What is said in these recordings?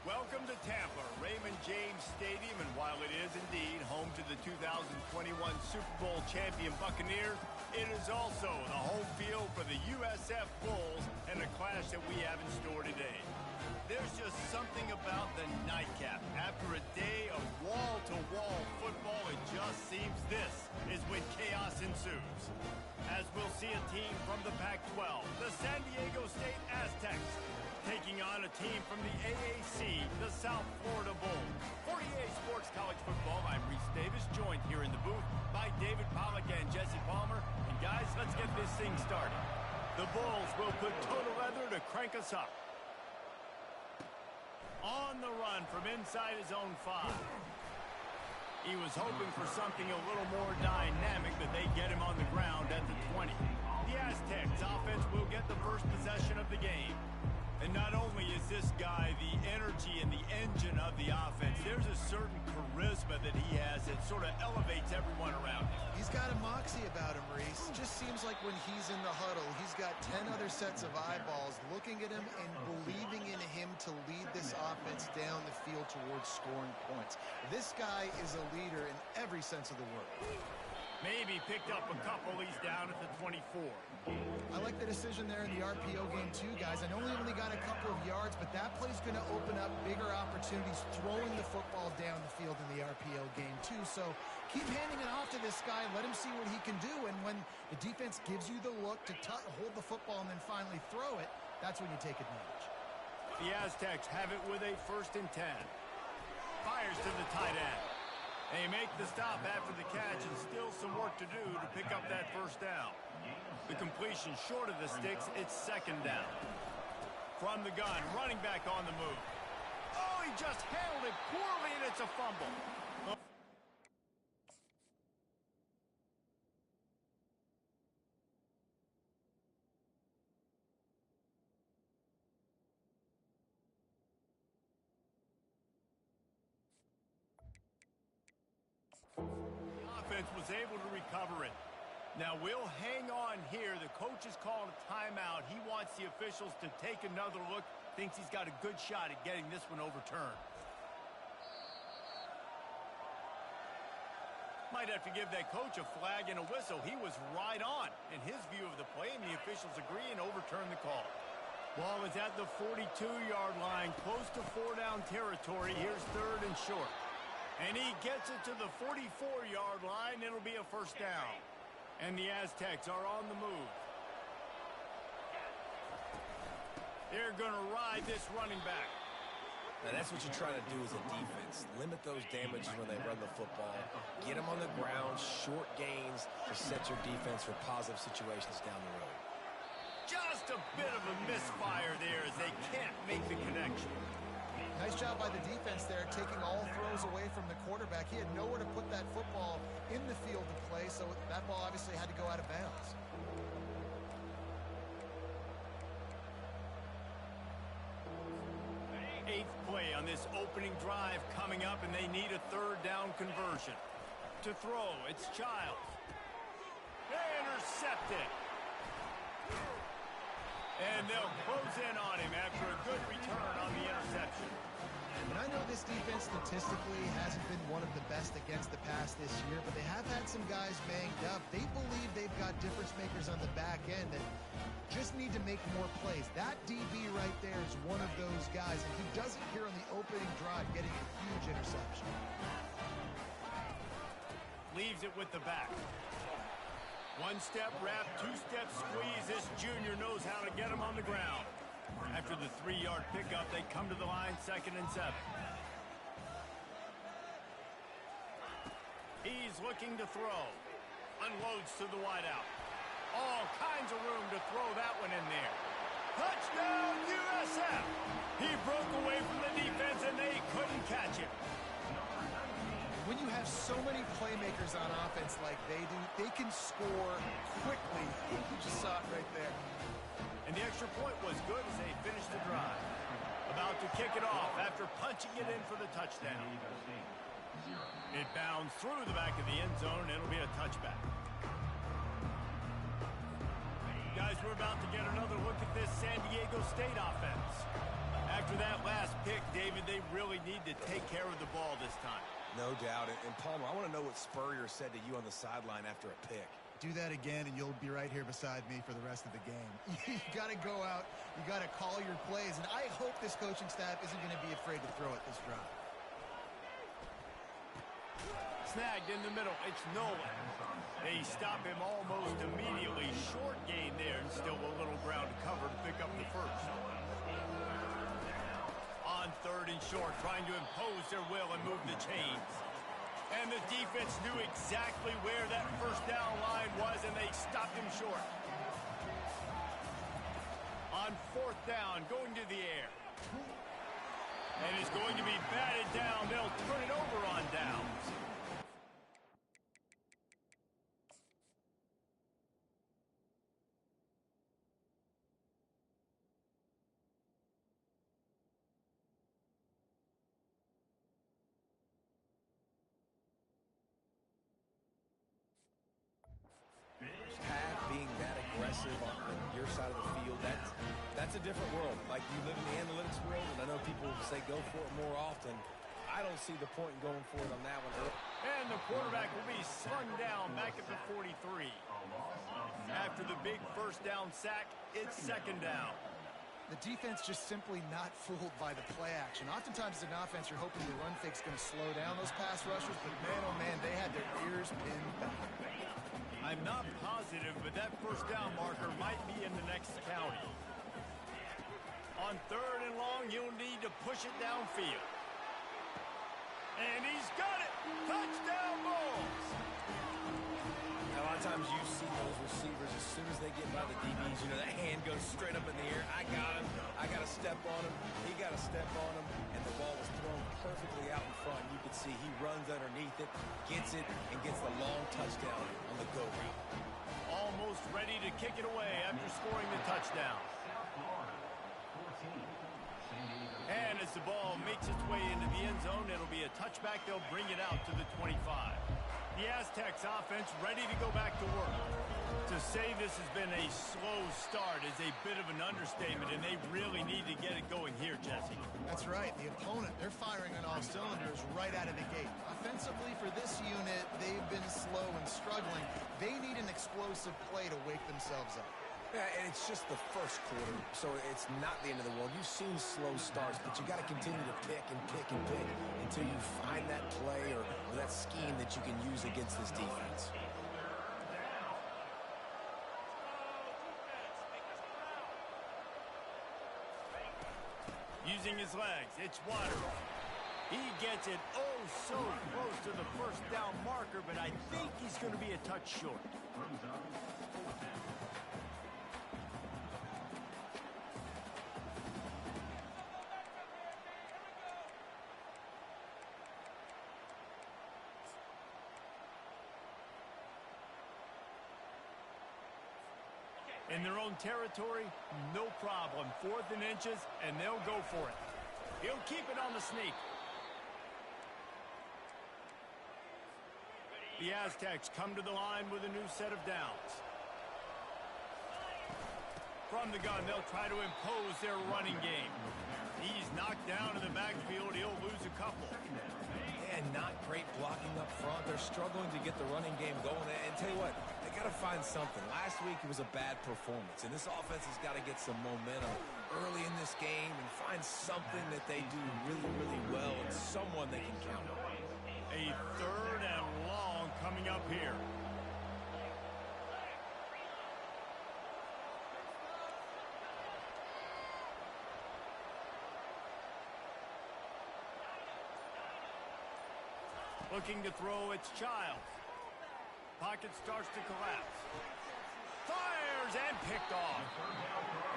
Welcome to Tampa, Raymond James Stadium, and while it is indeed home to the 2021 Super Bowl champion Buccaneers, it is also the home field for the USF Bulls and a clash that we have in store today. There's just something about the nightcap. After a day of wall-to-wall football, it just seems this is when chaos ensues. As we'll see a team from the Pac-12, the San Diego State Aztecs, taking on a team from the AAC, the South Florida Bulls. For EA Sports College Football, I'm Reese Davis, joined here in the booth by David Pollack and Jesse Palmer. And guys, let's get this thing started. The Bulls will put total leather to crank us up. On the run from inside his own 5. He was hoping for something a little more dynamic, but they get him on the ground at the 20. The Aztecs offense will get the first possession of the game. And not only is this guy the energy and the engine of the offense, there's a certain charisma that he has that sort of elevates everyone around him. He's got a moxie about him, Reese. Just seems like when he's in the huddle, he's got 10 other sets of eyeballs looking at him and believing in him to lead this offense down the field towards scoring points. This guy is a leader in every sense of the word. Maybe picked up a couple. He's down at the 24. I like the decision there in the RPO game too, guys. I know he only got a couple of yards, but that play's going to open up bigger opportunities throwing the football down the field in the RPO game too. So keep handing it off to this guy. Let him see what he can do. And when the defense gives you the look to hold the football and then finally throw it, that's when you take advantage. The Aztecs have it with a 1st and 10. Fires to the tight end. They make the stop after the catch, and still some work to do to pick up that first down. The completion short of the sticks, it's 2nd down. From the gun, running back on the move. Oh, he just handled it poorly, and it's a fumble. Was able to recover it. Now we'll hang on here. The coach has called a timeout. He wants the officials to take another look. Thinks he's got a good shot at getting this one overturned. Might have to give that coach a flag and a whistle. He was right on in his view of the play, and the officials agree and overturn the call. Ball is at the 42-yard line, close to 4-down territory. Here's 3rd and short. And he gets it to the 44-yard line. It'll be a 1st down. And the Aztecs are on the move. They're going to ride this running back. Now that's what you're trying to do as a defense. Limit those damages when they run the football. Get them on the ground, short gains to set your defense for positive situations down the road. Just a bit of a misfire there as they can't make the connection. Nice job by the defense there, taking all throws away from the quarterback. He had nowhere to put that football in the field to play, so that ball obviously had to go out of bounds. Eighth play on this opening drive coming up, and they need a 3rd down conversion. To throw, it's Childs. Intercepted. And they'll close in on him after a good return on the interception. And I know this defense statistically hasn't been one of the best against the pass this year, but they have had some guys banged up. They believe they've got difference makers on the back end that just need to make more plays. That DB right there is one of those guys, and he does it here on the opening drive, getting a huge interception. Leaves it with the back. 1-step wrap, 2-step squeeze. This junior knows how to get him on the ground. After the 3-yard pickup, they come to the line, 2nd and 7. He's looking to throw. Unloads to the wideout. All kinds of room to throw that one in there. Touchdown, USF! He broke away from the defense, and they couldn't catch him. When you have so many playmakers on offense like they do, they can score quickly. You just saw it right there. And the extra point was good as they finished the drive. About to kick it off after punching it in for the touchdown. It bounds through the back of the end zone, and it'll be a touchback. Guys, we're about to get another look at this San Diego State offense. After that last pick, David, they really need to take care of the ball this time. No doubt. And Palmer, I want to know what Spurrier said to you on the sideline after a pick. Do that again, and you'll be right here beside me for the rest of the game. You got to go out. You got to call your plays, and I hope this coaching staff isn't going to be afraid to throw it this drive. Snagged in the middle. It's Nolan. They stop him almost immediately. Short gain there, and still a little ground to cover to pick up the first. On third and short, trying to impose their will and move the chains. And the defense knew exactly where that first down line was, and they stopped him short. On fourth down, going to the air. And is going to be batted down. They'll turn it over on downs. Being that aggressive on your side of the field, that's a different world. Like, you live in the analytics world, and I know people say go for it more often. I don't see the point in going for it on that one. And the quarterback will be slung down back at the 43. After the big first down sack, it's second down. The defense just simply not fooled by the play action. Oftentimes as an offense, you're hoping the run fake's going to slow down those pass rushers, but man, oh man, they had their ears pinned back. I'm not positive, but that first down marker might be in the next county. On third and long, you'll need to push it downfield. And he's got it! Touchdown Bulls! A lot of times you see those receivers, as soon as they get by the DBs, you know, that hand goes straight up in the air. I got him. I got to step on him. He got to step on him. And the ball was thrown perfectly out in front. You could see he runs underneath it, gets it, and gets the long touchdown on the go route. Almost ready to kick it away after scoring the touchdown. And as the ball makes its way into the end zone, it'll be a touchback. They'll bring it out to the 25. The Aztecs offense ready to go back to work. To say this has been a slow start is a bit of an understatement, and they really need to get it going here, Jesse. That's right. The opponent, they're firing on all cylinders right out of the gate. Offensively, for this unit, they've been slow and struggling. They need an explosive play to wake themselves up. Yeah, and it's just the first quarter, so it's not the end of the world. You've seen slow starts, but you got to continue to pick and pick and pick until you find that play or that scheme that you can use against this defense. Using his legs, it's Water. He gets it oh so close to the first down marker, but I think he's going to be a touch short. In their own territory, no problem. 4th and inches, and they'll go for it. He'll keep it on the sneak. The Aztecs come to the line with a new set of downs. From the gun, they'll try to impose their running game. He's knocked down in the backfield. He'll lose a couple. And not great blocking up front. They're struggling to get the running game going. And tell you what, they got to find something. Last week it was a bad performance, and this offense has got to get some momentum early in this game and find something that they do really, really well and someone they can count on. A third and long coming up here. Looking to throw, it's Childs. Pocket starts to collapse. Fires and picked off.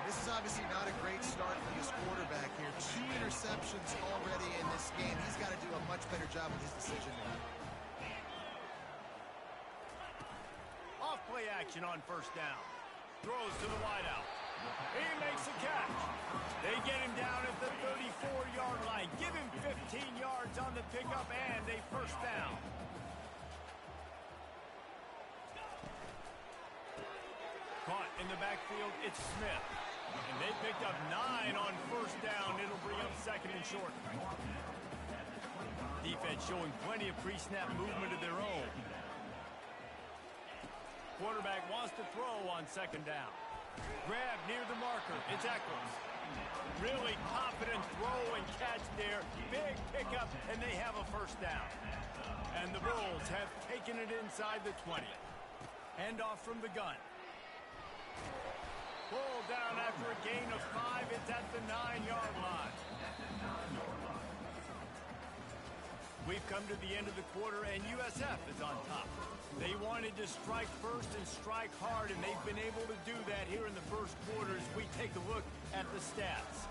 This is obviously not a great start for this quarterback here. 2 interceptions already in this game. He's got to do a much better job with his decision making. Off play action on first down. Throws to the wideout. He makes a catch. They get him down at the 34-yard line. Give him 15 yards on the pickup and a first down. Caught in the backfield, it's Smith. And they picked up 9 on first down. It'll bring up second and short. Defense showing plenty of pre-snap movement of their own. Quarterback wants to throw on second down. Grab near the marker. It's Eccles. Really confident throw and catch there. Big pickup, and they have a first down. And the Bulls have taken it inside the 20. Handoff from the gun. Pulled down after a gain of 5. It's at the 9-yard line. We've come to the end of the quarter, and USF is on top. They wanted to strike first and strike hard, and they've been able to do that here in the first quarter as we take a look at the stats.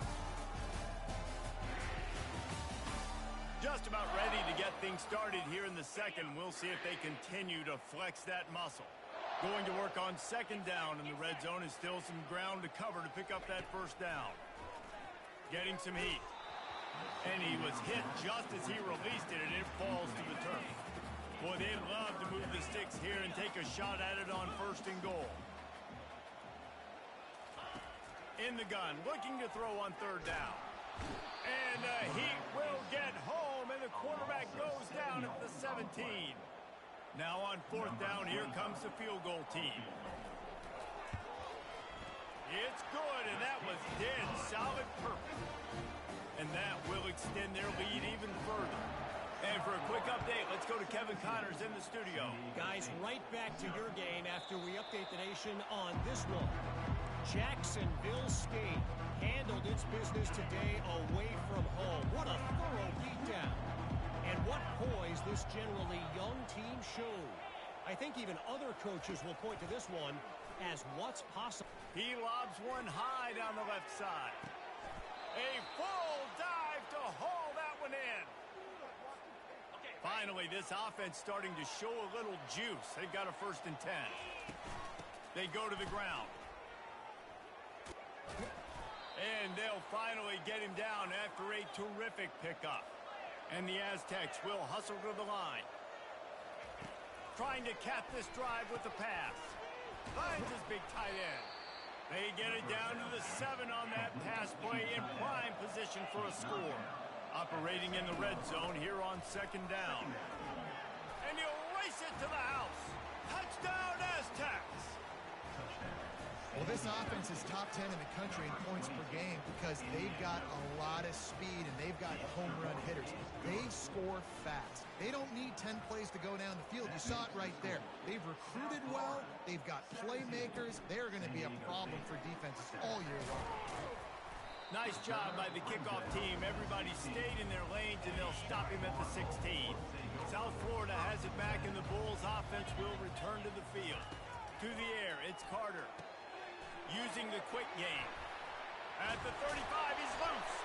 Just about ready to get things started here in the second. We'll see if they continue to flex that muscle. Going to work on second down in the red zone is still some ground to cover to pick up that first down. Getting some heat. And he was hit just as he released it, and it falls to the turf. Boy, they'd love to move the sticks here and take a shot at it on first and goal. In the gun, looking to throw on third down. And he will get home, and the quarterback goes down at the 17. Now on fourth down, here comes the field goal team. It's good, and that was dead solid perfect. And that will extend their lead even further. And for a quick update, let's go to Kevin Connors in the studio. Guys, right back to your game after we update the nation on this one. Jacksonville State handled its business today away from home. What a thorough beatdown. And what poise this generally young team showed. I think even other coaches will point to this one as what's possible. He lobs one high down the left side. A full dive to haul that one in. Finally, this offense starting to show a little juice. They've got a 1st and 10. They go to the ground. And they'll finally get him down after a terrific pickup. And the Aztecs will hustle to the line. Trying to cap this drive with the pass. Finds his big tight end. They get it down to the 7 on that pass play in prime position for a score. Operating in the red zone here on second down. And he'll race it to the house. Touchdown, Aztecs! Well, this offense is top 10 in the country in points per game because they've got a lot of speed and they've got home run hitters. They score fast. They don't need 10 plays to go down the field. You saw it right there. They've recruited well. They've got playmakers. They're going to be a problem for defenses all year long. Nice job by the kickoff team. Everybody stayed in their lanes, and they'll stop him at the 16. South Florida has it back, and the Bulls offense will return to the field. To the air, it's Carter. Using the quick game. At the 35, he's loose.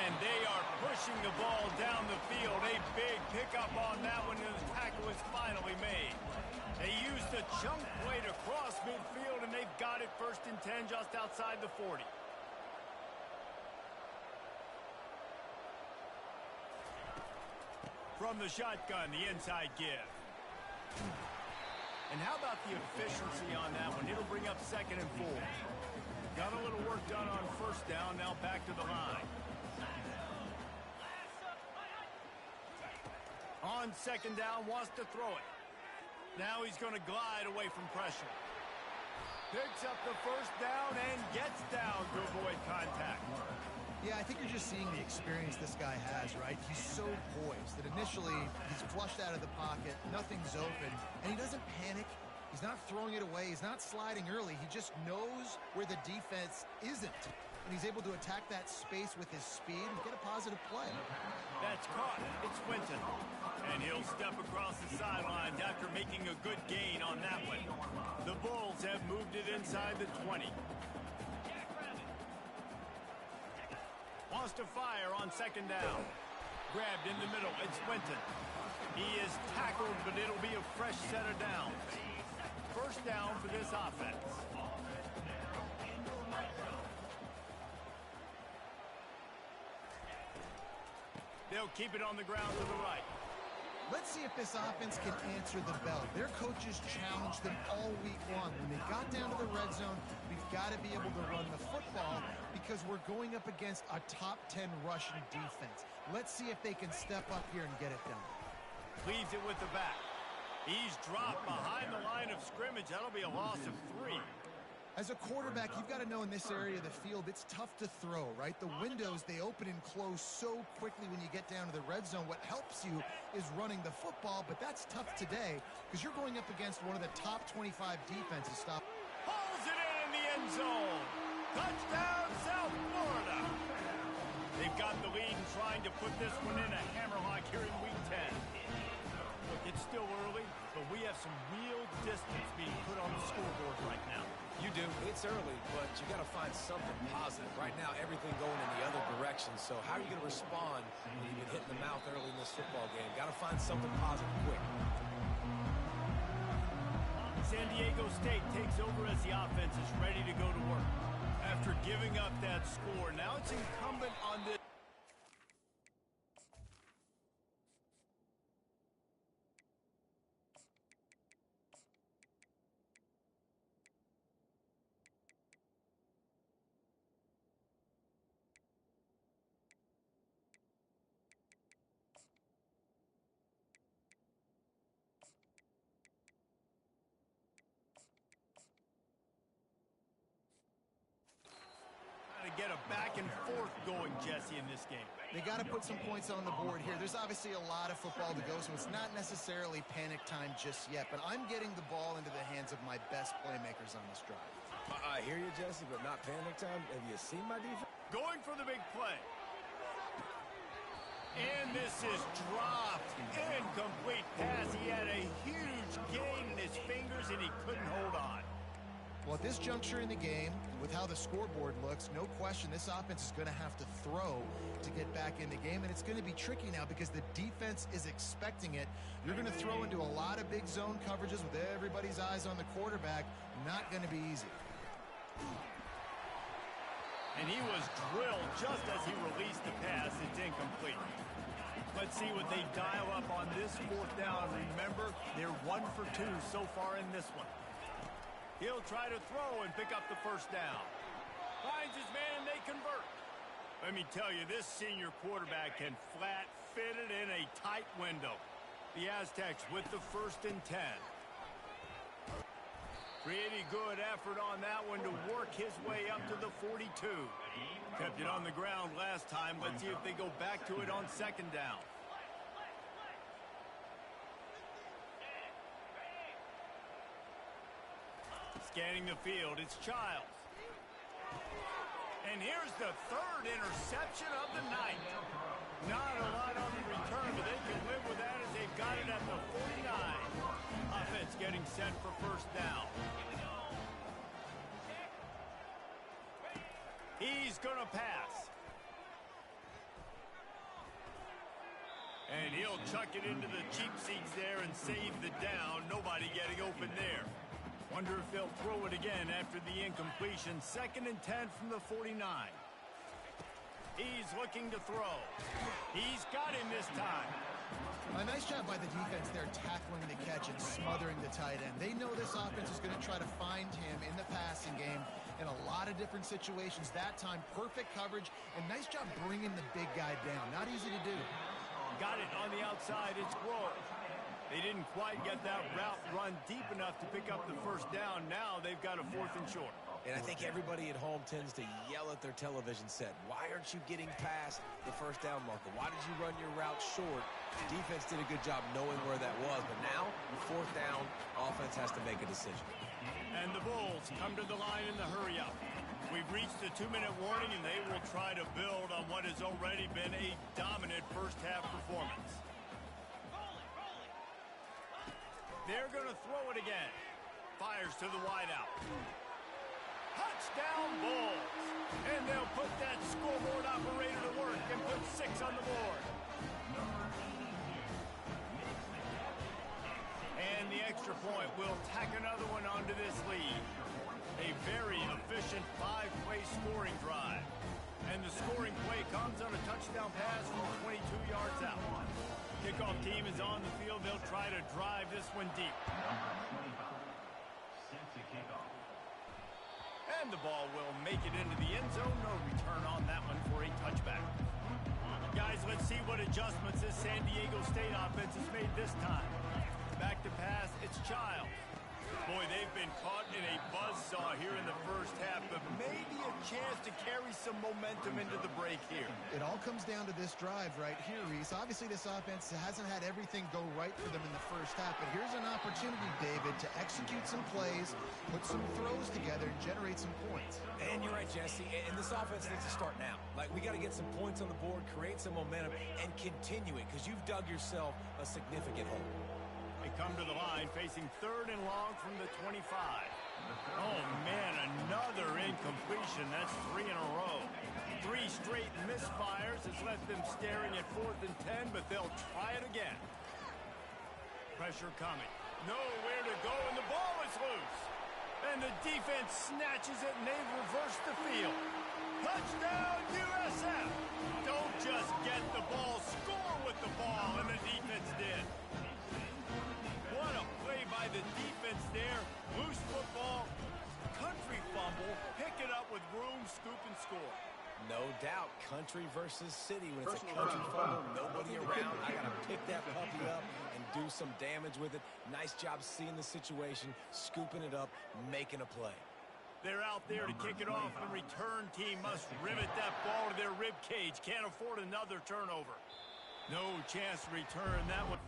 And they are pushing the ball down the field. A big pickup on that one, and the tackle is finally made. They used a chunk play to cross midfield, and they've got it 1st and 10 just outside the 40. From the shotgun, the inside give. And how about the efficiency on that one? It'll bring up 2nd and 4. Got a little work done on first down, now back to the line. On second down, wants to throw it. Now he's going to glide away from pressure. Picks up the first down and gets down to avoid contact. Yeah, I think you're just seeing the experience this guy has, right? He's so poised that initially he's flushed out of the pocket, nothing's open, and he doesn't panic. He's not throwing it away. He's not sliding early. He just knows where the defense isn't, and he's able to attack that space with his speed and get a positive play. That's caught. It's Winton. And he'll step across the sidelines after making a good gain on that one. The Bulls have moved it inside the 20. Wants to fire on second down. Grabbed in the middle. It's Winton. He is tackled, but it'll be a fresh set of downs. First down for this offense. They'll keep it on the ground to the right. Let's see if this offense can answer the bell. Their coaches challenged them all week long. When they got down to the red zone, we've got to be able to run the football because we're going up against a top 10 rushing defense. Let's see if they can step up here and get it done. Leaves it with the back. He's dropped behind the line of scrimmage. That'll be a loss of 3. As a quarterback, you've got to know in this area of the field, it's tough to throw, right? The windows, they open and close so quickly when you get down to the red zone. What helps you is running the football, but that's tough today because you're going up against one of the top 25 defenses. Pulls it in the end zone. Touchdown, South Florida. They've got the lead and trying to put this one in a hammerlock here in Week 10. Look, it's still early, but we have some real distance being put on the scoreboard right now. You do. It's early, but you got to find something positive. Right now, everything going in the other direction. So how are you going to respond when you get hit in the mouth early in this football game? Got to find something positive quick. San Diego State takes over as the offense is ready to go to work. After giving up that score, now it's incumbent on this. Get a back and forth going, Jesse, in this game. They got to put some points on the board here. There's obviously a lot of football to go, so it's not necessarily panic time just yet, but I'm getting the ball into the hands of my best playmakers on this drive. I hear you, Jesse, but not panic time. Have you seen my defense? Going for the big play. And this is dropped. Incomplete pass. He had a huge gain in his fingers, and he couldn't hold on. Well, at this juncture in the game, with how the scoreboard looks, no question this offense is going to have to throw to get back in the game, and it's going to be tricky now because the defense is expecting it. You're going to throw into a lot of big zone coverages with everybody's eyes on the quarterback. Not going to be easy. And he was drilled just as he released the pass. It's incomplete. Let's see what they dial up on this 4th down. Remember, they're 1 for 2 so far in this one. He'll try to throw and pick up the first down. Finds his man, and they convert. Let me tell you, this senior quarterback can flat fit it in a tight window. The Aztecs with the 1st and 10. Pretty good effort on that one to work his way up to the 42. Kept it on the ground last time. Let's see if they go back to it on 2nd down. Scanning the field, it's Childs. And here's the 3rd interception of the night. Not a lot on the return, but they can live with that as they've got it at the 49. Offense getting set for 1st down. He's going to pass. And he'll chuck it into the cheap seats there and save the down. Nobody getting open there. Wonder if they'll throw it again after the incompletion. 2nd and 10 from the 49. He's looking to throw. He's got him this time. A nice job by the defense there tackling the catch and smothering the tight end. They know this offense is going to try to find him in the passing game in a lot of different situations. That time, perfect coverage, and nice job bringing the big guy down. Not easy to do. Got it on the outside. It's Grove. They didn't quite get that route run deep enough to pick up the 1st down. Now they've got a 4th and short. And I think everybody at home tends to yell at their television set. Why aren't you getting past the 1st down marker? Why did you run your route short? Defense did a good job knowing where that was. But now, 4th down, offense has to make a decision. And the Bulls come to the line in the hurry-up. We've reached the 2-minute warning, and they will try to build on what has already been a dominant first-half performance. They're going to throw it again. Fires to the wideout. Touchdown Bulls. And they'll put that scoreboard operator to work and put 6 on the board. And the extra point will tack another one onto this lead. A very efficient 5-play scoring drive. And the scoring play comes on a touchdown pass from 22 yards out. Kick kickoff team is on the field. They'll try to drive this one deep. And the ball will make it into the end zone. No return on that one for a touchback. Guys, let's see what adjustments this San Diego State offense has made this time. Back to pass, it's Child. Boy, they've been caught in a buzzsaw here in the first half, but maybe a chance to carry some momentum into the break here. It all comes down to this drive right here, Reese. Obviously, this offense hasn't had everything go right for them in the first half, but here's an opportunity, David, to execute some plays, put some throws together, and generate some points. And you're right, Jesse, and this offense needs to start now. Like, we got to get some points on the board, create some momentum, and continue it, because you've dug yourself a significant hole. They come to the line facing 3rd and long from the 25. Oh, man, another incompletion. That's 3 in a row. 3 straight misfires has left them staring at 4th and 10, but they'll try it again. Pressure coming. Nowhere to go, and the ball is loose. And the defense snatches it, and they've reversed the field. Touchdown, USF! Don't just get the ball, score with the ball, and the defense did. What a play by the defense there. Loose football, country fumble, pick it up with room, scoop, and score. No doubt, country versus city. When it's a country fumble, nobody around, I got to pick that puppy up and do some damage with it. Nice job seeing the situation, scooping it up, making a play. They're out there to kick it off. The return team must rivet that ball to their rib cage. Can't afford another turnover. No chance to return that one.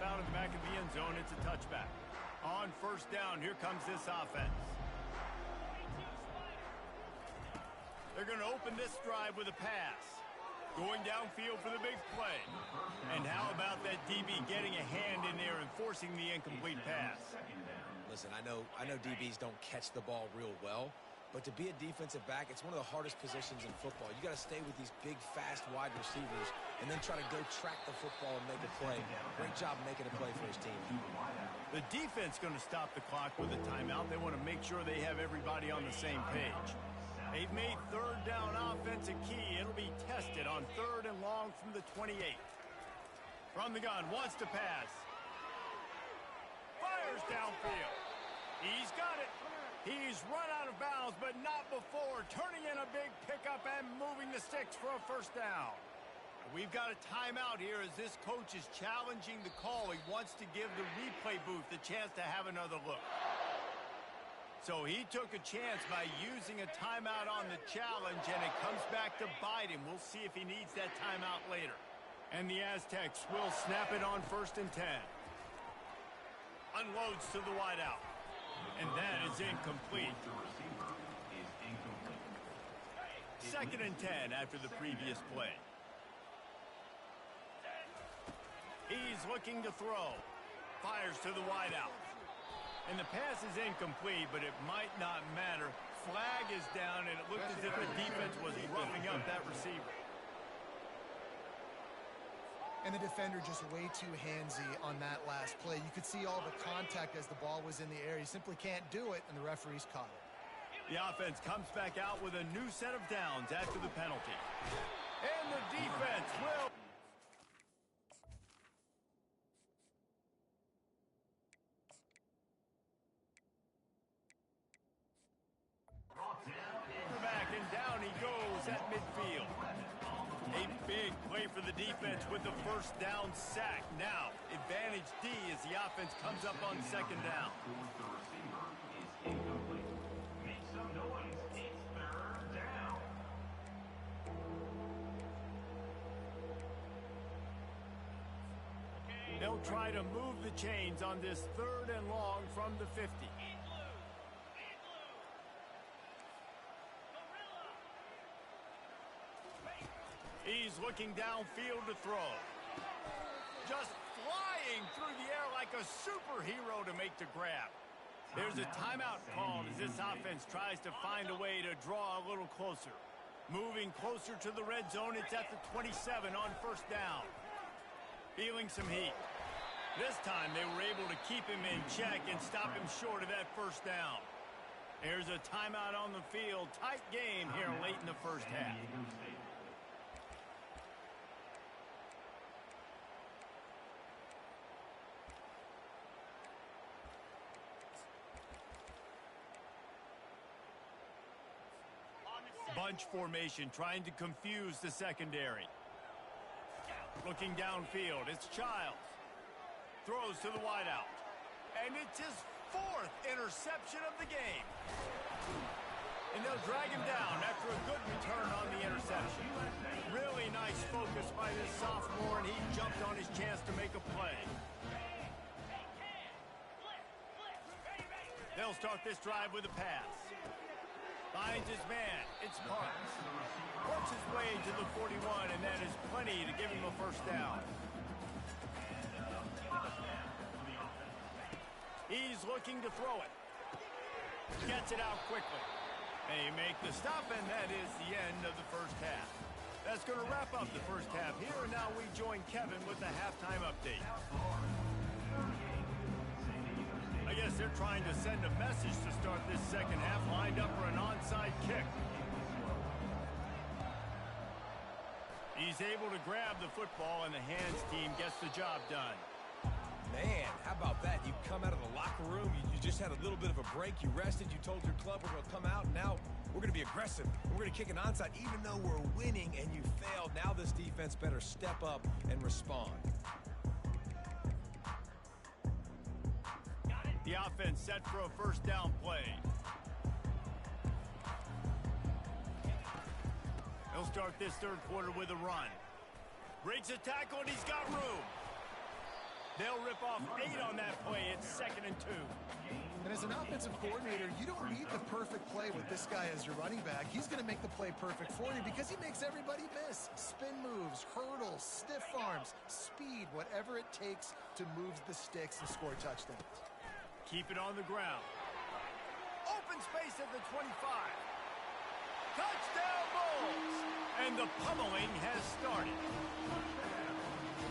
Out of the back of the end zone, it's a touchback. On 1st down, here comes this offense. They're going to open this drive with a pass. Going downfield for the big play. And how about that DB getting a hand in there and forcing the incomplete pass? Listen, I know DBs don't catch the ball real well, but to be a defensive back, it's one of the hardest positions in football. You got to stay with these big, fast, wide receivers and then try to go track the football and make a play. Great job making a play for his team. The defense going to stop the clock with a timeout. They want to make sure they have everybody on the same page. They've made 3rd down offense a key. It'll be tested on 3rd and long from the 28. From the gun, wants to pass. Fires downfield. He's got it. He's run out of bounds, but not before turning in a big pickup and moving the sticks for a 1st down. We've got a timeout here as this coach is challenging the call. He wants to give the replay booth the chance to have another look. So he took a chance by using a timeout on the challenge, and it comes back to bite him. We'll see if he needs that timeout later. And the Aztecs will snap it on 1st and 10. Unloads to the wideout. And that is incomplete. 2nd and 10 after the previous play. He's looking to throw. Fires to the wideout. And the pass is incomplete, but it might not matter. Flag is down, and it looked as if the defense was roughing up that receiver. And the defender just way too handsy on that last play. You could see all the contact as the ball was in the air. He simply can't do it, and the referee's caught it. The offense comes back out with a new set of downs after the penalty. And the defense will... back, and down he goes at midfield. A big play for the defense with the 1st down sack. Now, advantage D as the offense comes up on 2nd down. They'll try to move the chains on this 3rd and long from the 50. He's looking downfield to throw. Just flying through the air like a superhero to make the grab. There's a timeout called as this offense tries to find a way to draw a little closer. Moving closer to the red zone, it's at the 27 on 1st down. Feeling some heat. This time they were able to keep him in check and stop him short of that first down. There's a timeout on the field. Tight game here late in the first half. Bunch formation trying to confuse the secondary. Looking downfield, it's Childs. Throws to the wideout. And it's his 4th interception of the game. And they'll drag him down after a good return on the interception. Really nice focus by this sophomore, and he jumped on his chance to make a play. They'll start this drive with a pass. Finds his man. It's Parks. Works his way to the 41, and that is plenty to give him a first down. He's looking to throw it. Gets it out quickly. They make the stop, and that is the end of the first half. That's going to wrap up the first half here, and now we join Kevin with the halftime update. I guess they're trying to send a message to start this second half, lined up for an onside kick. He's able to grab the football, and the hands team gets the job done. Man, how about that? You come out of the locker room, you just had a little bit of a break, you rested, you told your club we're going to come out, and now we're going to be aggressive. We're going to kick an onside, even though we're winning and you failed. Now this defense better step up and respond. The offense set for a first down play. He'll start this third quarter with a run. Breaks a tackle, and he's got room. They'll rip off 8 on that play. It's 2nd and 2. And as an offensive coordinator, you don't need the perfect play with this guy as your running back. He's going to make the play perfect for you because he makes everybody miss. Spin moves, hurdles, stiff arms, speed, whatever it takes to move the sticks and score touchdowns. Keep it on the ground. Open space at the 25. Touchdown Bulls! And the pummeling has started.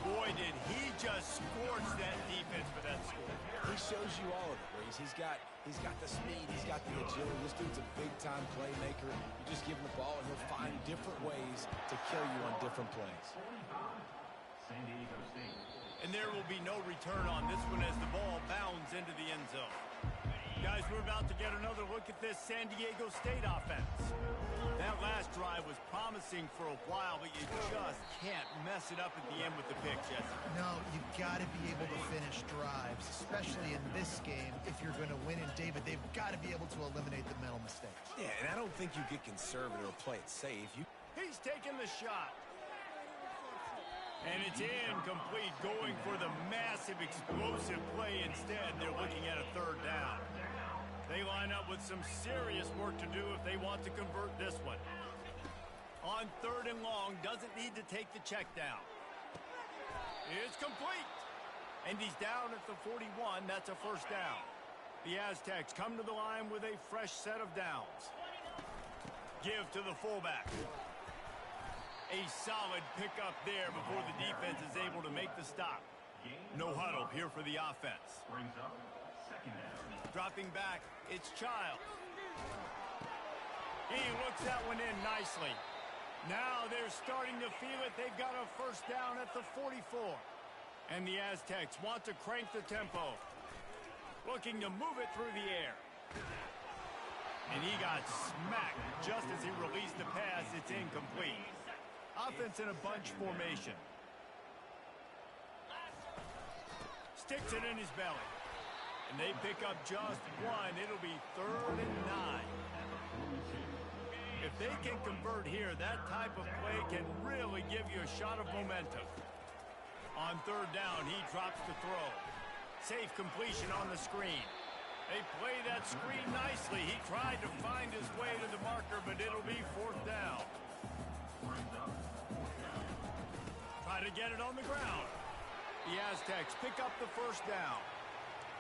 Boy, did he just scorch that defense for that score. He shows you all of it, Reese. He's got the speed, he's got the agility. This dude's a big-time playmaker. You just give him the ball, and he'll find different ways to kill you on different plays. And there will be no return on this one as the ball bounds into the end zone. Guys, we're about to get another look at this San Diego State offense. That last drive was promising for a while, but you just can't mess it up at the end with the pick, Jesse. No, you've got to be able to finish drives, especially in this game. If you're going to win, and David, they've got to be able to eliminate the mental mistakes. Yeah, and I don't think you get conservative or play it safe. He's taking the shot. And it's incomplete, going for the massive, explosive play instead. They're looking at a third down. They line up with some serious work to do if they want to convert this one. On 3rd and long, doesn't need to take the check down. It's complete. And he's down at the 41. That's a first down. The Aztecs come to the line with a fresh set of downs. Give to the fullback. A solid pickup there before the defense is able to make the stop. No huddle here for the offense. Dropping back, it's Childs. He looks that one in nicely. Now they're starting to feel it. They've got a first down at the 44. And the Aztecs want to crank the tempo. Looking to move it through the air. And he got smacked just as he released the pass. It's incomplete. Offense in a bunch formation. Sticks it in his belly. And they pick up just one. It'll be 3rd and 9. If they can convert here, that type of play can really give you a shot of momentum. On 3rd down, he drops the throw. Safe completion on the screen. They play that screen nicely. He tried to find his way to the marker, but it'll be 4th down. Try to get it on the ground. The Aztecs pick up the first down.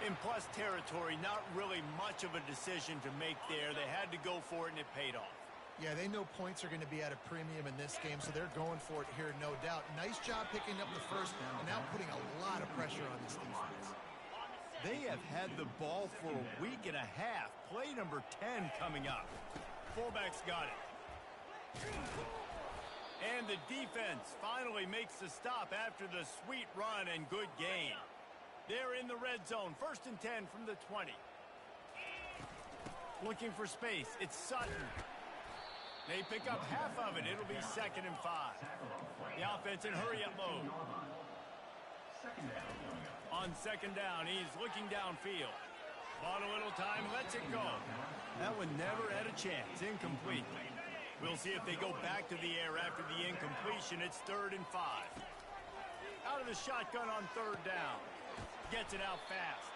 In plus territory, not really much of a decision to make there. They had to go for it, and it paid off. Yeah, they know points are going to be at a premium in this game, so they're going for it here, no doubt. Nice job picking up the first, and now putting a lot of pressure on this defense. They have had the ball for a week and a half. Play number 10 coming up. Fullback's got it. And the defense finally makes the stop after the sweet run and good gain. They're in the red zone. 1st and 10 from the 20. Looking for space. It's Sutton. They pick up half of it. It'll be 2nd and 5. The offense in hurry-up mode. On 2nd down, he's looking downfield. Bought a little time, lets it go. That one never had a chance. Incomplete. We'll see if they go back to the air after the incompletion. It's 3rd and 5. Out of the shotgun on 3rd down. Gets it out fast.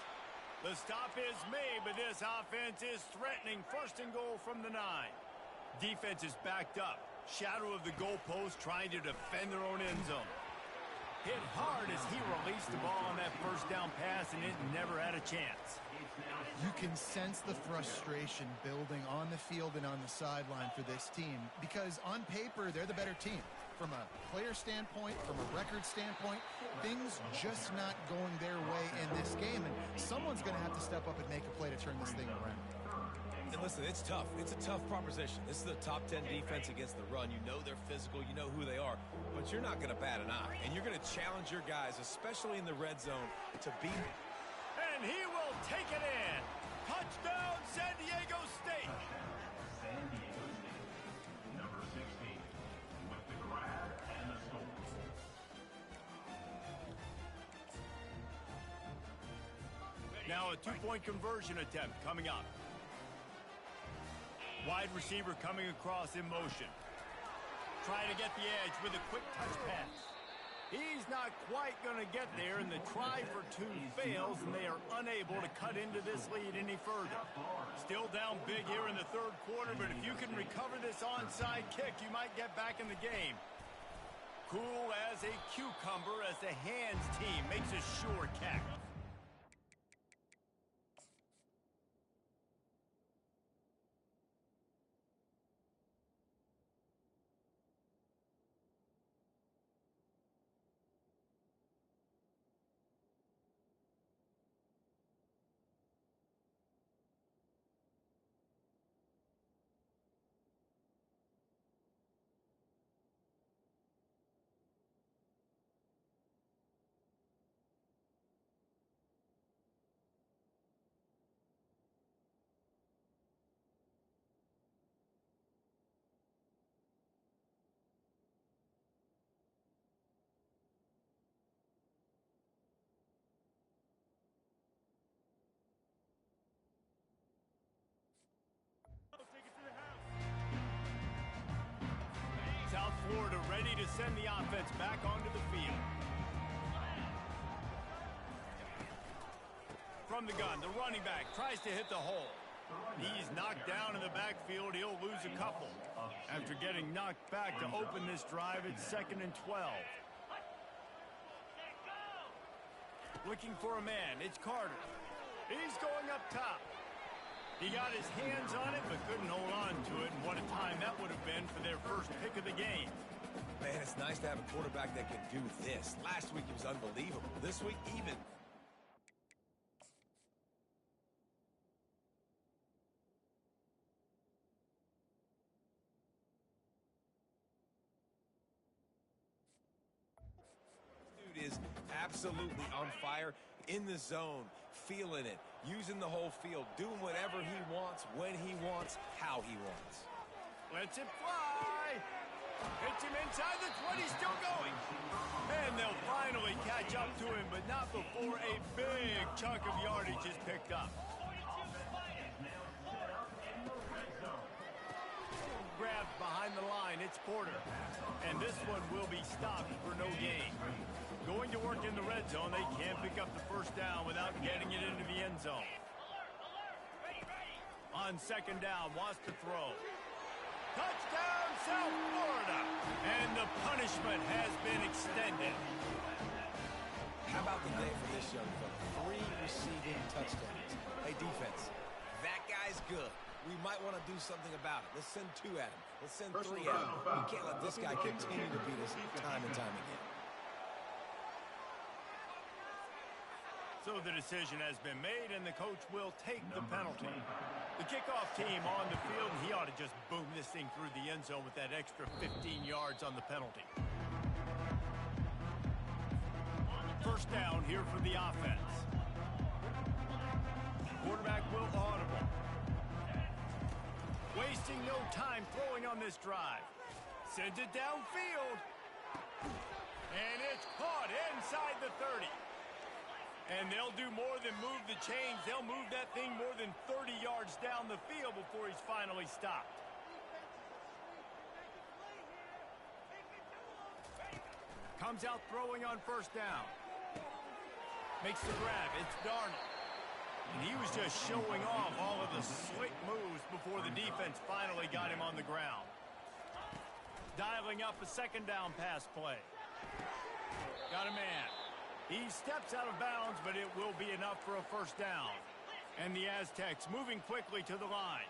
The stop is made, but this offense is threatening. 1st and goal from the 9. Defense is backed up. Shadow of the goalpost trying to defend their own end zone. Hit hard as he released the ball on that 1st down pass, and it never had a chance. You can sense the frustration building on the field and on the sideline for this team because on paper, they're the better team. From a player standpoint, from a record standpoint, things just not going their way in this game, and someone's going to have to step up and make a play to turn this thing around. And listen, it's tough. It's a tough proposition. This is the top 10 defense against the run. You know they're physical. You know who they are. But you're not going to bat an eye. And you're going to challenge your guys, especially in the red zone, to beat. And he will take it in. Touchdown, San Diego State. San Diego State, number 16, with the grab and the score. Now a two-point conversion attempt coming up. Wide receiver coming across in motion. Trying to get the edge with a quick touch pass. He's not quite going to get there, and the try for 2 fails, and they are unable to cut into this lead any further. Still down big here in the 3rd quarter, but if you can recover this onside kick, you might get back in the game. Cool as a cucumber as the hands team makes a sure catch. South Florida ready to send the offense back onto the field. From the gun, the running back tries to hit the hole. He's knocked down in the backfield. He'll lose a couple. After getting knocked back to open this drive, it's 2nd and 12. Looking for a man. It's Carter. He's going up top. He got his hands on it, but couldn't hold on to it. And what a time that would have been for their first pick of the game. Man, it's nice to have a quarterback that can do this. Last week, it was unbelievable. This week, even. Dude is absolutely on fire, in the zone, feeling it, using the whole field, doing whatever he wants, when he wants, how he wants. Lets it fly. Hits him inside the 20, still going. And they'll finally catch up to him, but not before a big chunk of yardage is picked up. Grabbed behind the line, it's Porter. And this one will be stopped for no gain. Going to work in the red zone, they can't pick up the 1st down without getting it into the end zone. On 2nd down, wants to throw. Touchdown, South Florida! And the punishment has been extended. How about the day for this young fella? 3 receiving touchdowns. Hey, defense, that guy's good. We might want to do something about it. Let's send 2 at him. Let's send 3 at him. We can't let this guy continue to beat us time and time again. So the decision has been made, and the coach will take the penalty. The kickoff team on the field, and he ought to just boom this thing through the end zone with that extra 15 yards on the penalty. First down here for the offense. Quarterback will audible. Wasting no time throwing on this drive. Sends it downfield. And it's caught inside the 30. And they'll do more than move the chains. They'll move that thing more than 30 yards down the field before he's finally stopped. Comes out throwing on first down. Makes the grab. It's Darnold. And he was just showing off all of the slick moves before the defense finally got him on the ground. Dialing up a second down pass play. Got a man. He steps out of bounds, but it will be enough for a first down. And the Aztecs moving quickly to the line.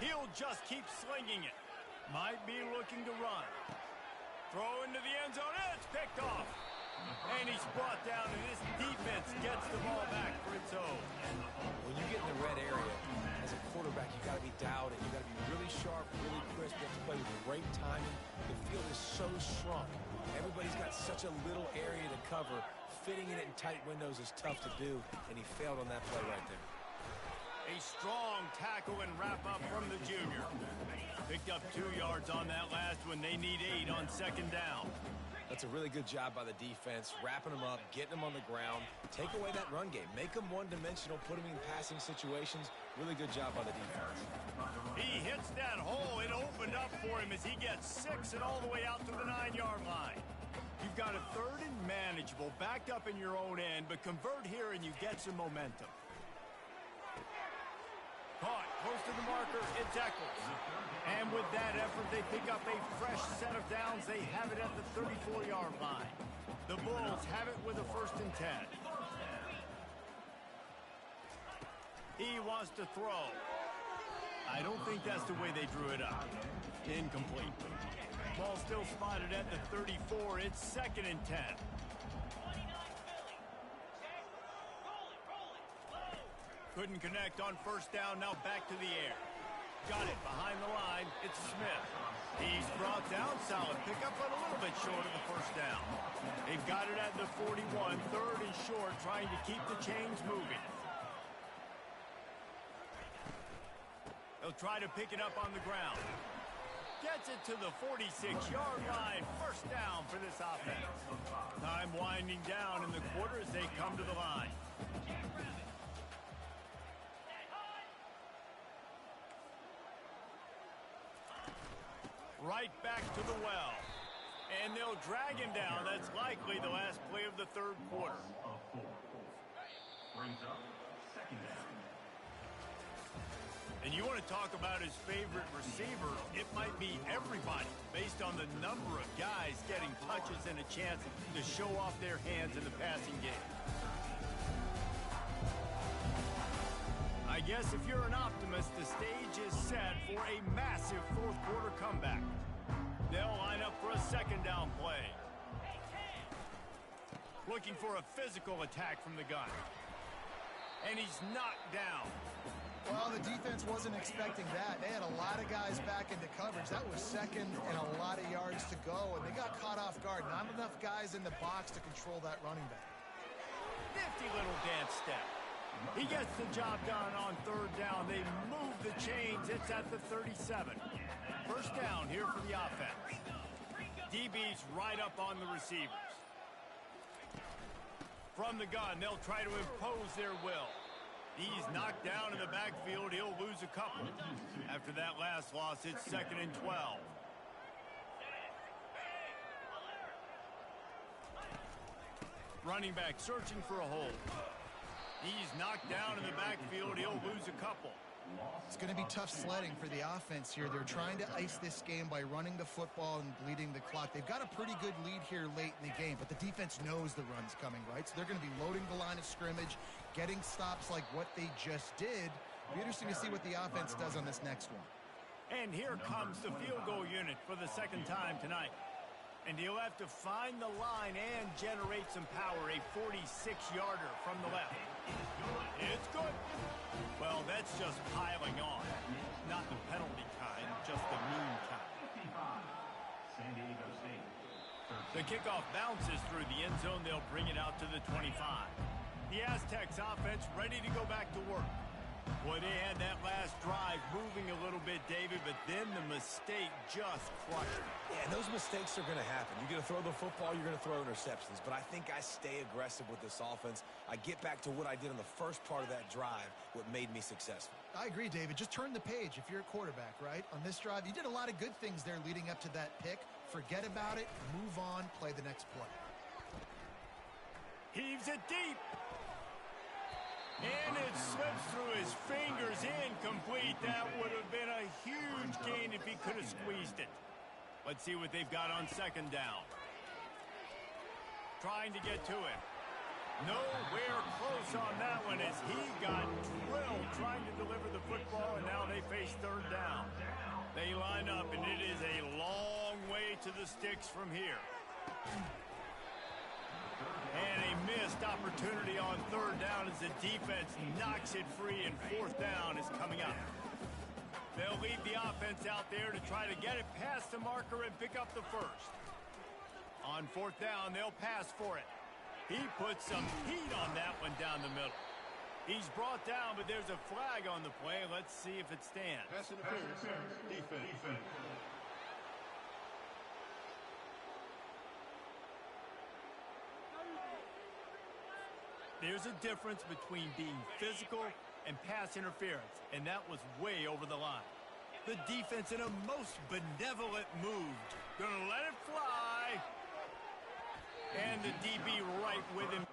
He'll just keep slinging it. Might be looking to run. Throw into the end zone. It's picked off. And he's brought down, and this defense gets the ball back for its own. When you get in the red area, as a quarterback, you got to be dialed in. You got to be really sharp, really crisp. You have to play with great timing. The field is so shrunk. Everybody's got such a little area to cover. Fitting it in tight windows is tough to do, and he failed on that play right there. A strong tackle and wrap-up from the junior. Picked up 2 yards on that last one. They need 8 on second down. That's a really good job by the defense, wrapping them up, getting them on the ground. Take away that run game. Make them one-dimensional, put them in passing situations. Really good job by the defense. He hits that hole. It opened up for him as he gets 6 and all the way out to the 9-yard line. You've got a third and manageable, backed up in your own end, but convert here and you get some momentum. Caught close to the marker. It's Eccles. And with that effort, they pick up a fresh set of downs. They have it at the 34-yard line. The Bulls have it with a 1st and 10. He wants to throw. I don't think that's the way they drew it up. Incomplete. Ball still spotted at the 34. It's 2nd and 10. Couldn't connect on first down. Now back to the air. Got it behind the line. It's Smith. He's brought down. Solid pickup, but a little bit short of the first down. They've got it at the 41. 3rd and short, trying to keep the chains moving. They'll try to pick it up on the ground. Gets it to the 46-yard line. First down for this offense. Time winding down in the quarter as they come to the line. Right back to the well. And they'll drag him down. That's likely the last play of the 3rd quarter. Brings up 2nd down. And you want to talk about his favorite receiver, it might be everybody, based on the number of guys getting touches and a chance to show off their hands in the passing game. I guess if you're an optimist, the stage is set for a massive 4th quarter comeback. They'll line up for a 2nd down play. Looking for a physical attack from the gun. And he's knocked down. Well, the defense wasn't expecting that. They had a lot of guys back into coverage. That was 2nd and a lot of yards to go, and they got caught off guard. Not enough guys in the box to control that running back. Nifty little dance step. He gets the job done on 3rd down. They move the chains. It's at the 37. First down here for the offense. DB's right up on the receivers. From the gun, they'll try to impose their will. He's knocked down in the backfield. He'll lose a couple. After that last loss, it's 2nd and 12. Running back searching for a hole. He's knocked down in the backfield. He'll lose a couple. It's going to be tough sledding for the offense here. They're trying to ice this game by running the football and bleeding the clock. They've got a pretty good lead here late in the game, but the defense knows the run's coming, right? So they're going to be loading the line of scrimmage, getting stops like what they just did, Be interesting to see what the offense does on this next one. And here comes the field goal unit for the second time tonight. And he'll have to find the line and generate some power. A 46-yarder from the left. It's good. Well, that's just piling on. Not the penalty kind, just the mean kind. San Diego State. The kickoff bounces through the end zone. They'll bring it out to the 25. The Aztecs offense ready to go back to work. Boy, they had that last drive moving a little bit, David, but then the mistake just crushed them. Yeah, and those mistakes are going to happen. You're going to throw the football, you're going to throw interceptions. But I think I stay aggressive with this offense. I get back to what I did in the first part of that drive, what made me successful. I agree, David. Just turn the page if you're a quarterback, right? On this drive, you did a lot of good things there leading up to that pick. Forget about it, move on, play the next play. Heaves it deep. And it slips through his fingers, incomplete. That would have been a huge gain if he could have squeezed it. Let's see what they've got on second down. Trying to get to it. Nowhere close on that one as he got drilled trying to deliver the football, and now they face third down. They line up, and it is a long way to the sticks from here. And a missed opportunity on third down as the defense knocks it free, and fourth down is coming up. They'll lead the offense out there to try to get it past the marker and pick up the first. On fourth down, they'll pass for it. He puts some heat on that one down the middle. He's brought down, but there's a flag on the play. Let's see if it stands. Pass interference. Defense. There's a difference between being physical and pass interference, and that was way over the line. The defense in a most benevolent move. Gonna let it fly. And the DB right with him.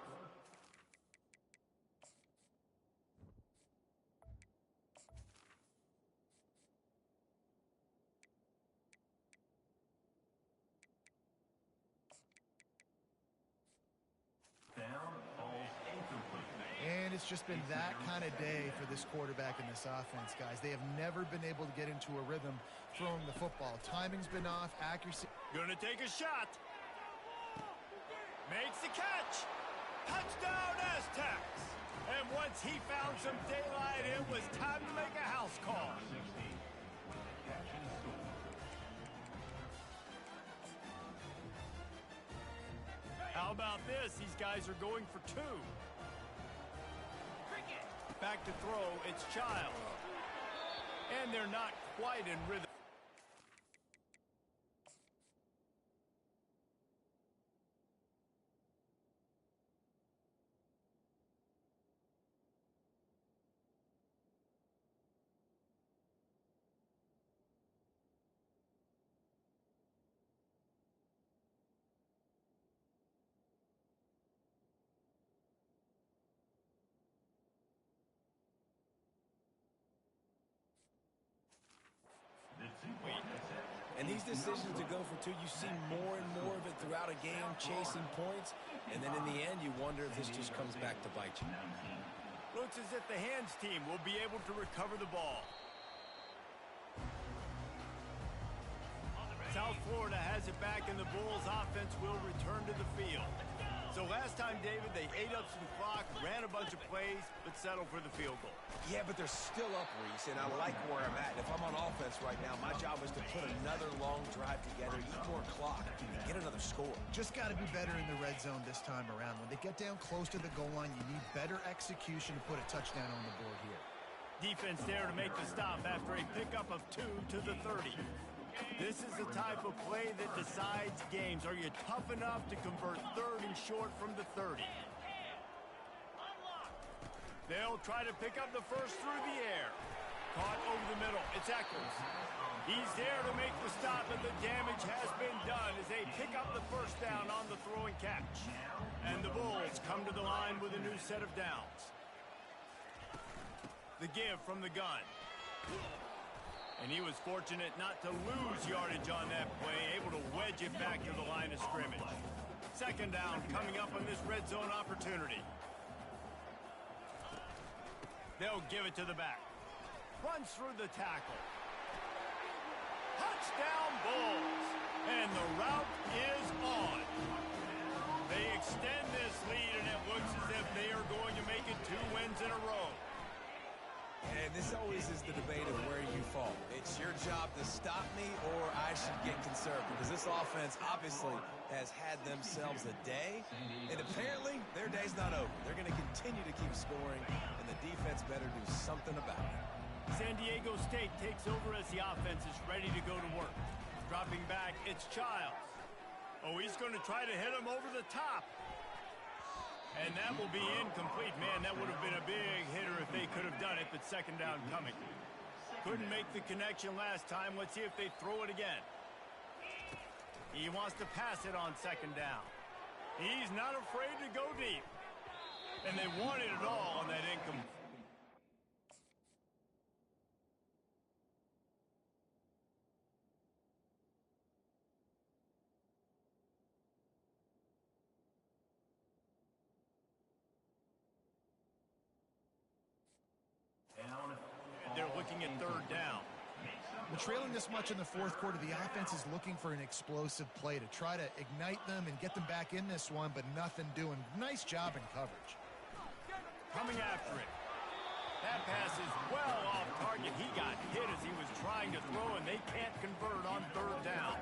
And it's just been that kind of day for this quarterback and this offense, guys. They have never been able to get into a rhythm throwing the football. Timing's been off, accuracy. Gonna take a shot. Makes the catch. Touchdown, Aztecs. And once he found some daylight, it was time to make a house call. How about this? These guys are going for two. Back to throw, it's Child. And they're not quite in rhythm. And these decisions to go for two, you see more and more of it throughout a game, chasing points. And then in the end, you wonder if this just comes back to bite you. Looks as if the hands team will be able to recover the ball. South Florida has it back, and the Bulls offense will return to the field. So last time, David, they ate up some clock, ran a bunch of plays, but settled for the field goal. Yeah, but they're still up, Reese, and I like where I'm at. If I'm on offense right now, my job is to put another long drive together, eat more clock, and get another score. Just got to be better in the red zone this time around. When they get down close to the goal line, you need better execution to put a touchdown on the board here. Defense there to make the stop after a pickup of 2 to the 30. This is the type of play that decides games. Are you tough enough to convert third and short from the 30? They'll try to pick up the first through the air. Caught over the middle. It's Eccles. He's there to make the stop, and the damage has been done as they pick up the first down on the throwing catch. And the Bulls come to the line with a new set of downs. The give from the gun. And he was fortunate not to lose yardage on that play, able to wedge it back to the line of scrimmage. Second down coming up on this red zone opportunity. They'll give it to the back. runs through the tackle. Touchdown Bulls. And the route is on. They extend this lead, and it looks as if they are going to make it 2 wins in a row. And this always is the debate of where you fall. It's your job to stop me, or I should get conservative, because this offense obviously has had themselves a day, and apparently their day's not over. They're going to continue to keep scoring, and the defense better do something about it. San Diego State takes over as the offense is ready to go to work. Dropping back, it's Childs. Oh, he's going to try to hit him over the top. And that will be incomplete. Man, that would have been a big hitter if they could have done it, but second down coming. Couldn't make the connection last time. Let's see if they throw it again. He wants to pass it on second down. He's not afraid to go deep. And they wanted it all on that incomplete. They're looking at third down. Well, trailing this much in the fourth quarter, the offense is looking for an explosive play to try to ignite them and get them back in this one, but nothing doing. Nice job in coverage. Coming after it. That pass is well off target. He got hit as he was trying to throw, and they can't convert on third down.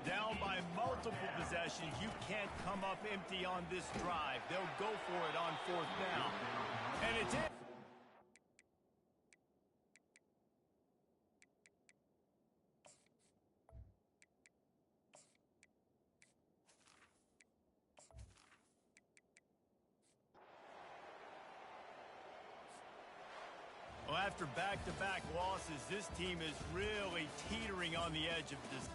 Down by multiple possessions. You can't come up empty on this drive. They'll go for it on fourth down. And it's in. Well, after back-to-back losses, this team is really teetering on the edge of this.